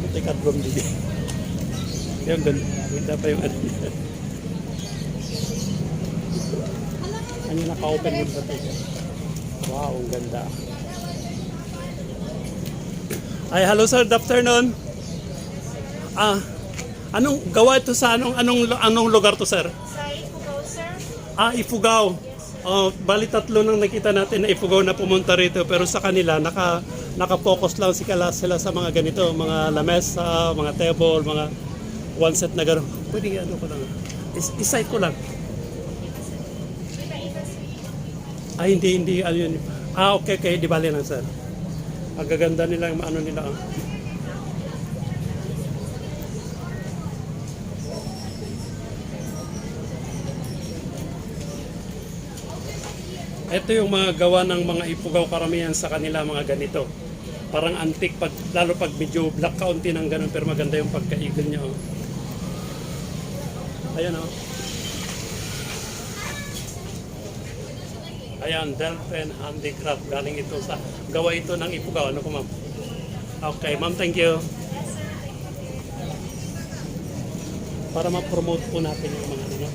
puti kadrong dito. Yung ganda pa yung ano. Ano naka-open yung ba ito? Wow, ang ganda. Ay, hello sir, good afternoon. Anong gawa ito sa anong lugar to sir? Sa Ifugao, sir? Ifugao. Bali tatlo nang nakita natin na Ifugao na pumunta rito, pero sa kanila naka-focus lang sila sa mga ganito, mga lamesa, mga table, mga one set na gano'n. Pwede ano ko lang. Isite ko lang. Ay, hindi, ano yun. Okay, di bali lang, sir. Ang gaganda nila, yung ano nila. Ito yung mga gawa ng mga Ifugao karamihan sa kanila, mga ganito. Parang antique, lalo pag medyo black kaunti ng ganun, pero maganda yung pagkaigil niya. Oh. Ayan, oh. Ayan, Delphin Handicraft. Galing ito sa gawa ito ng Ifugao. Ano ko, ma'am? Okay, ma'am, thank you. Para ma-promote po natin yung mga ano.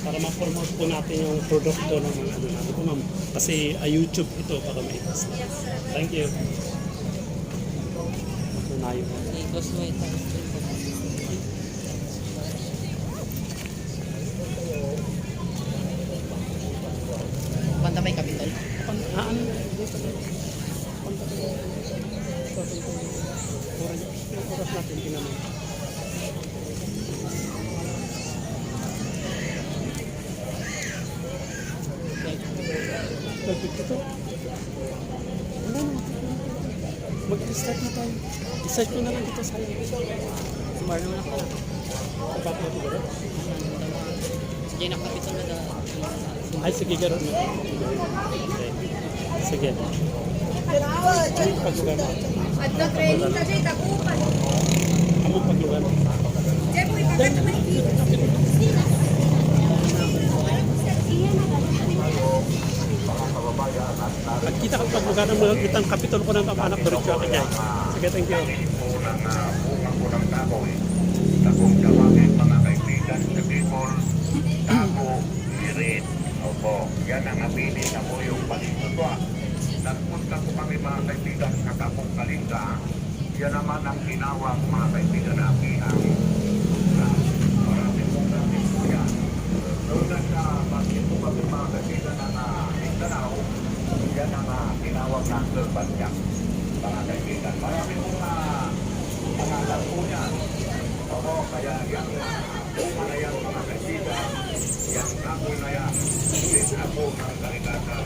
Para ma-promote po natin yung produkto ng mga ano. Ano ko, ma'am? Kasi YouTube ito para maitas. Thank you. Matunayo mo. Ikos mo ito. Panta may kapital? Ano? Oras natin, tinanong. Perfect ito. Wala naman. Mag-start na tayo. I-start ko na lang dito sa iyo. Sumar naman ako na. Bakit ito ba? Sige, nakapital na da. Ay, sige, gano'n na. Okay. Sige. Ay, paglugan. At na-training na dyan, takupan. Amo paglugan. Diyan po, itagat na may Pagkita ka paglugan ng mga kitang kapitol ko ng anak diretso ako niya. Sige, thank you. Unang takoy, takong tawagin mga kaibigan sa people, tako, lirit, opo, yan ang napili na po yung palitutwa. Nagpunta po kami mga kaibigan sa Kapong Kalinga, yan naman ang tinawag mga kaibigan na pihang. Maraming po yan. Doon na bakit po kami mga kaibigan na Mindanao, yan ang tinawag na urban camp. Mga kaibigan, maraming mga po yan. Oo, kaya yan yan mga kaibigan, yan ako na yan. Hindi ako ng kalikasan.